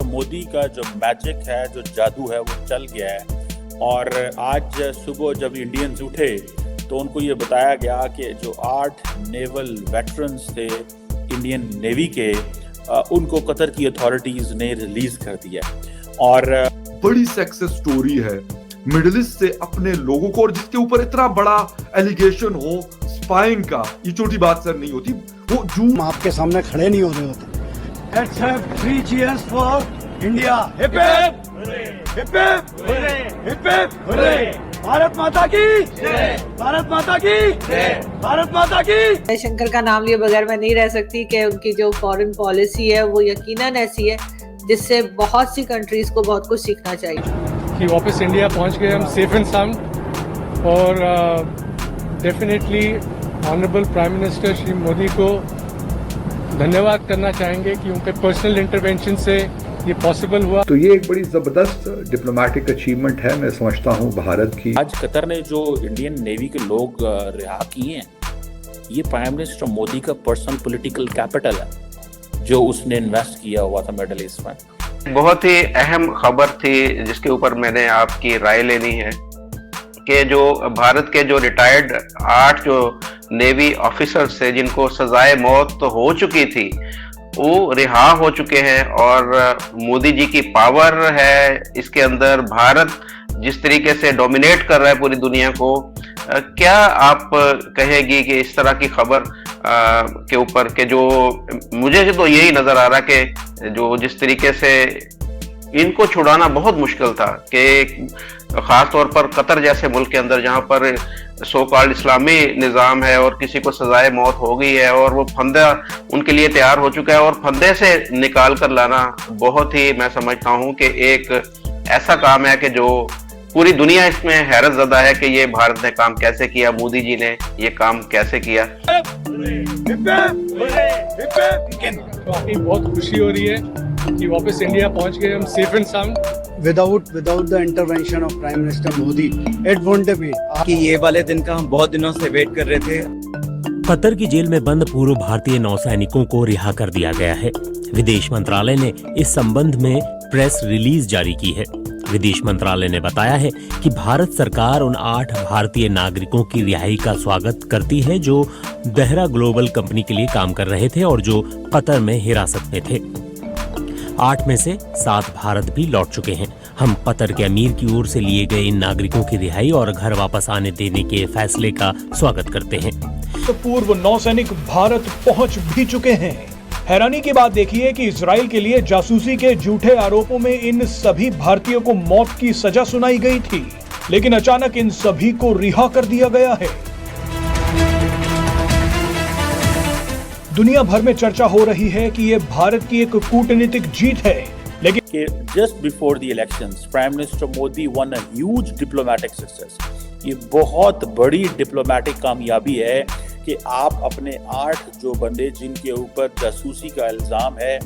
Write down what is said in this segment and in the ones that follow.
मोदी का जो मैजिक है, जो जादू है, वो चल गया है। और आज सुबह जब इंडियंस उठे तो उनको ये बताया गया कि जो 8 नेवल वेटरन्स थे इंडियन नेवी के, उनको कतर की अथॉरिटीज़ ने रिलीज़ कर दिया। और बड़ी सक्सेस स्टोरी है मिडिल ईस्ट से अपने लोगों को, और जिसके ऊपर इतना बड़ा एलिगेशन हो स्पाइंग का, ये छोटी बात सर नहीं होती। वो जूम आपके सामने खड़े नहीं हो रहे होते। Let's have 3 cheers for India. Hip hip, hip hip, hip hip, Bharat माता की जय, भारत माता की जय, भारत माता की। जयशंकर का नाम लिए बगैर मैं नहीं रह सकती कि उनकी जो फॉरेन पॉलिसी है वो यकीनन ऐसी है जिससे बहुत सी कंट्रीज को बहुत कुछ सीखना चाहिए। कि वापस इंडिया पहुंच गए हम सेफ एंड साउंड, और definitely honourable prime minister Shri Modi को धन्यवाद करना चाहेंगे कि उनके पर्सनल इंटरवेंशन से ये पॉसिबल हुआ। तो ये एक बड़ी जबरदस्त डिप्लोमेटिक अचीवमेंट है, मैं समझता हूँ भारत की। आज कतर ने जो इंडियन नेवी के लोग रिहा किए हैं, ये प्राइम मिनिस्टर मोदी का पर्सनल पॉलिटिकल कैपिटल है जो उसने इन्वेस्ट किया हुआ था मिडिल ईस्ट में। बहुत ही अहम खबर थी जिसके ऊपर मैंने आपकी राय लेनी है कि जो भारत के जो रिटायर्ड 8 जो नेवी ऑफिसर्स थे जिनको सजाए मौत तो हो चुकी थी, वो रिहा हो चुके हैं। और मोदी जी की पावर है इसके अंदर, भारत जिस तरीके से डोमिनेट कर रहा है पूरी दुनिया को, क्या आप कहेगी कि इस तरह की खबर के ऊपर के जो मुझे तो यही नजर आ रहा कि जो जिस तरीके से इनको छुड़ाना बहुत मुश्किल था, कि खास तौर पर कतर जैसे मुल्क के अंदर जहां पर सो कॉल्ड इस्लामी निज़ाम है और किसी को सजाए मौत हो गई है और वो फंदा उनके लिए तैयार हो चुका है, और फंदे से निकाल कर लाना बहुत ही, मैं समझता हूं कि एक ऐसा काम है कि जो पूरी दुनिया इसमें हैरत ज़दा है कि ये भारत ने काम कैसे किया, मोदी जी ने ये काम कैसे किया। बहुत खुशी हो रही है कि वापस इंडिया पहुंच गए हम safe and sound. Without the intervention of Prime Minister Modi, it wouldn't be। कि ये वाले दिन का हम बहुत दिनों से वेट कर रहे थे। कतर की जेल में बंद पूर्व भारतीय नौसैनिकों को रिहा कर दिया गया है। विदेश मंत्रालय ने इस संबंध में प्रेस रिलीज जारी की है। विदेश मंत्रालय ने बताया है कि भारत सरकार उन 8 भारतीय नागरिकों की रिहाई का स्वागत करती है जो देहरा ग्लोबल कंपनी के लिए काम कर रहे थे और जो कतर में हिरासत में थे। 8 में से 7 भारत भी लौट चुके हैं। हम कतर के अमीर की ओर से लिए गए इन नागरिकों की रिहाई और घर वापस आने देने के फैसले का स्वागत करते हैं। तो पूर्व नौसैनिक भारत पहुंच भी चुके हैं। हैरानी की बात देखिए कि इजराइल के लिए जासूसी के झूठे आरोपों में इन सभी भारतीयों को मौत की सजा सुनाई गई थी, लेकिन अचानक इन सभी को रिहा कर दिया गया है। दुनिया भर में चर्चा हो रही है कि ये भारत की एक कूटनीतिक जीत है, लेकिन just before the elections prime minister Modi one a huge diplomatic success. ये बहुत बड़ी डिप्लोमेटिक कामयाबी है कि आप अपने 8 जो बंदे जिनके ऊपर जासूसी का इल्जाम है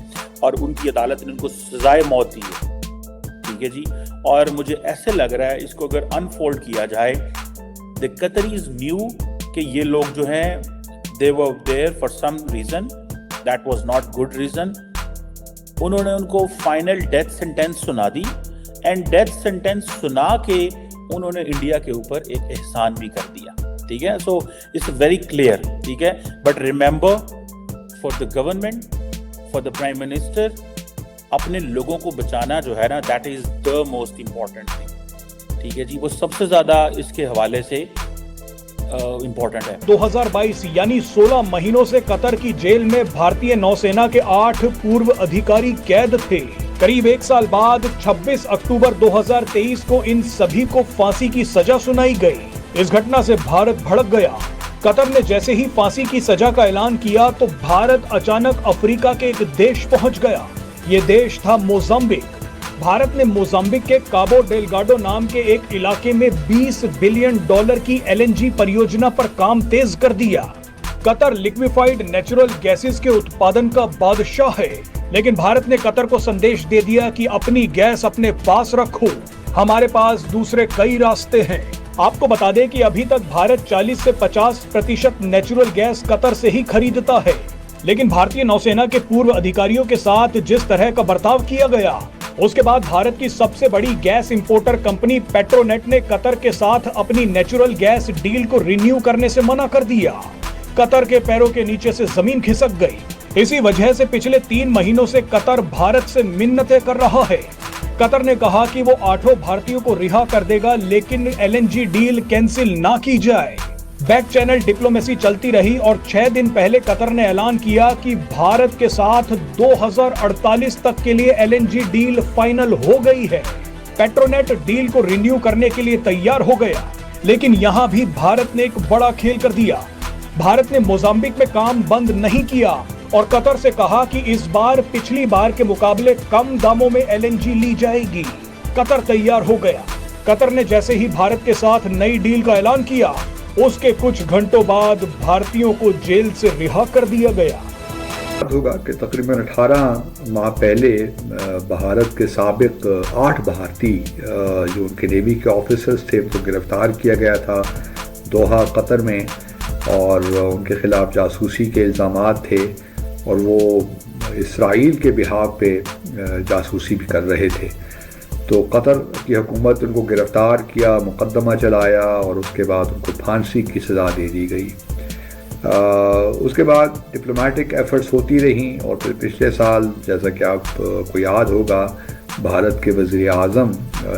और उनकी अदालत ने उनको सजाए मौत दी है, ठीक है जी। और मुझे ऐसे लग रहा है इसको अगर अनफोल्ड किया जाए, द कतरीज न्यू कि ये लोग जो हैं they were there for some reason that was not good reason। उन्होंने उनको फाइनल डेथ सेंटेंस सुना दी, एंड डेथ सेंटेंस सुना के उन्होंने इंडिया के ऊपर एक एहसान भी कर दिया, ठीक है। सो इट्स वेरी क्लियर, ठीक है। But remember, for the government, for the prime minister, अपने लोगों को बचाना जो है ना, that is the most important thing, ठीक है जी। वो सबसे ज्यादा इसके हवाले से इम्पोर्टेंट है। 2022 यानी 16 महीनों से कतर की जेल में भारतीय नौसेना के 8 पूर्व अधिकारी कैद थे। करीब 1 साल बाद 26 अक्टूबर 2023 को इन सभी को फांसी की सजा सुनाई गई। इस घटना से भारत भड़क गया। कतर ने जैसे ही फांसी की सजा का ऐलान किया तो भारत अचानक अफ्रीका के एक देश पहुंच गया। ये देश था मोजाम्बिक। भारत ने मोजाम्बिक के काबो डेलगाडो नाम के एक इलाके में $20 बिलियन की LNG परियोजना पर काम तेज कर दिया। कतर लिक्विफाइड नेचुरल गैसेस के उत्पादन का बादशाह है, लेकिन भारत ने कतर को संदेश दे दिया कि अपनी गैस अपने पास रखो, हमारे पास दूसरे कई रास्ते हैं। आपको बता दें कि अभी तक भारत 40 से 50% नेचुरल गैस कतर से ही खरीदता है, लेकिन भारतीय नौसेना के पूर्व अधिकारियों के साथ जिस तरह का बर्ताव किया गया उसके बाद भारत की सबसे बड़ी गैस इंपोर्टर कंपनी पेट्रोनेट ने कतर के साथ अपनी नेचुरल गैस डील को रिन्यू करने से मना कर दिया। कतर के पैरों के नीचे से जमीन खिसक गई। इसी वजह से पिछले 3 महीनों से कतर भारत से मिन्नतें कर रहा है। कतर ने कहा कि वो 8 भारतीयों को रिहा कर देगा, लेकिन LNG डील कैंसिल ना की जाए। बैक चैनल डिप्लोमेसी चलती रही और 6 दिन पहले कतर ने ऐलान किया कि भारत के साथ 2048 तक के लिए LNG डील फाइनल हो गई है। पेट्रोनेट डील को रिन्यू करने के लिए तैयार हो गया, लेकिन यहां भी भारत ने एक बड़ा खेल कर दिया। भारत ने मोजाम्बिक में काम बंद नहीं किया और कतर से कहा कि इस बार पिछली बार के मुकाबले कम दामों में LNG ली जाएगी। कतर तैयार हो गया। कतर ने जैसे ही भारत के साथ नई डील का ऐलान किया, उसके कुछ घंटों बाद भारतीयों को जेल से रिहा कर दिया गया। होगा कि तकरीबन 18 माह पहले भारत के साबिक 8 भारतीय जो उनके नेवी के ऑफिसर्स थे उनको गिरफ्तार किया गया था दोहा कतर में, और उनके खिलाफ जासूसी के इल्ज़ामात थे और वो इसराइल के बिहाफ पे जासूसी भी कर रहे थे। तो कतर की हुकूमत उनको गिरफ्तार किया, मुकदमा चलाया और उसके बाद उनको फांसी की सज़ा दे दी गई। उसके बाद डिप्लोमेटिक एफर्ट्स होती रहीं और फिर पिछले साल जैसा कि आपको याद होगा भारत के वज़ीर आज़म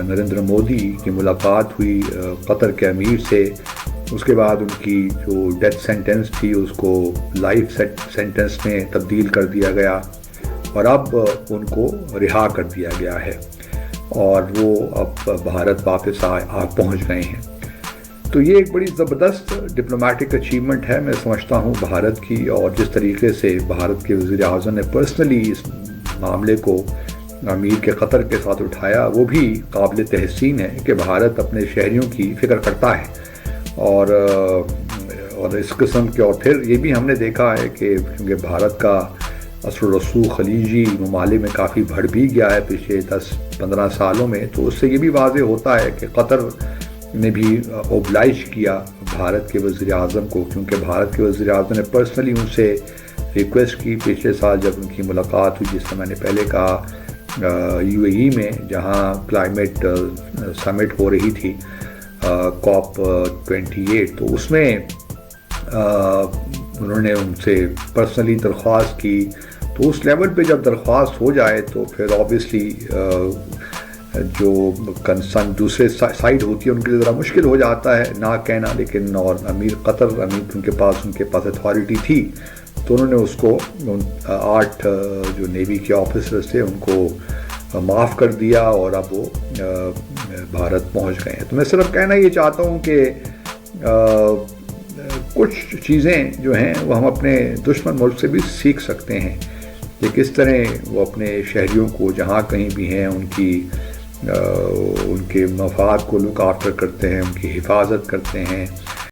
नरेंद्र मोदी की मुलाकात हुई कतर के अमीर से। उसके बाद उनकी जो डेथ सेंटेंस थी उसको लाइफ सेंटेंस में तब्दील कर दिया गया और अब उनको रिहा कर दिया गया है और वो अब भारत वापस आ पहुंच गए हैं। तो ये एक बड़ी ज़बरदस्त डिप्लोमेटिक अचीवमेंट है मैं समझता हूँ भारत की, और जिस तरीके से भारत के वज़ीर आज़म ने पर्सनली इस मामले को अमीर के कतर के साथ उठाया, वो भी काबिल तहसीन है कि भारत अपने शहरियों की फ़िक्र करता है। और इस किस्म के, और फिर ये भी हमने देखा है कि क्योंकि भारत का असर रसूख खलीजी ममालिक में काफ़ी बढ़ भी गया है पिछले 10-15 सालों में, तो उससे ये भी वाज़ेह होता है कि कतर ने भी ओब्लाइज किया भारत के वज़ीर आज़म को, क्योंकि भारत के वज़ीर आज़म ने पर्सनली उनसे रिक्वेस्ट की पिछले साल जब उनकी मुलाकात हुई, जिसका मैंने पहले कहा UAE में, जहाँ क्लाइमेट समिट हो रही थी COP28, तो उसमें उन्होंने उनसे पर्सनली दरख्वास्त की। तो उस लेवल पे जब दरख्वास्त हो जाए तो फिर ऑब्वियसली जो कंसर्न दूसरे साइड होती है उनके लिए ज़रा मुश्किल हो जाता है ना कहना, लेकिन और अमीर उनके पास अथॉरिटी थी, तो उन्होंने उसको 8 जो नेवी के ऑफिसर्स थे उनको माफ़ कर दिया और अब वो भारत पहुंच गए हैं। तो मैं सिर्फ कहना ये चाहता हूँ कि कुछ चीज़ें जो हैं वो हम अपने दुश्मन मुल्क से भी सीख सकते हैं कि किस तरह वो अपने शहरियों को जहाँ कहीं भी हैं उनके मफाद को लुक आफ्टर करते हैं, उनकी हिफाजत करते हैं।